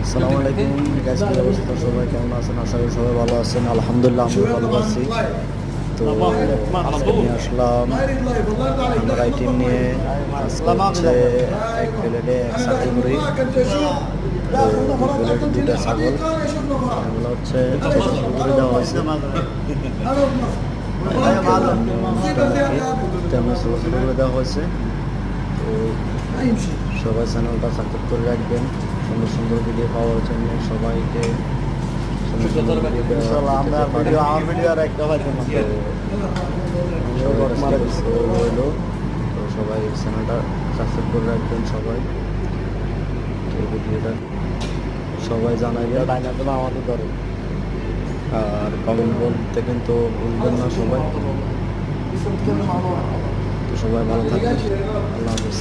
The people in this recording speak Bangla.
আসসালামু আলাইকুম গাইস, কি অবস্থা? সবাই কেমন আছেন? আশা করি সবাই ভালো আছেন। আলহামদুলিল্লাহ আমি ভালো আছি। তো আজকে নিয়ে আসলাম আমরা টিম নিয়ে। আজকে হচ্ছে এক প্লেটে এক ছাগল করি। তো প্লেটে দুটা ছাগল এগুলো হচ্ছে করে দেওয়া হয়েছে। তেমন ছোটো ছোটো করে দেওয়া হয়েছে। তো সবাই চ্যানেলটা সাবস্ক্রাইব করে রাখবেন সুন্দর সুন্দর ভিডিও পাওয়ার জন্য। সবাইকে রইল। তো সবাই চ্যানেলটা সাবস্ক্রাইব করে রাখবেন। সবাই এই ভিডিওটা সবাই জানাবেন আমাদের ধরে, আর কমেন্ট বলতে কিন্তু ভুলবেন না সবাই। তো সবাই ভালো থাকবেন। আল্লাহ হাফিজ।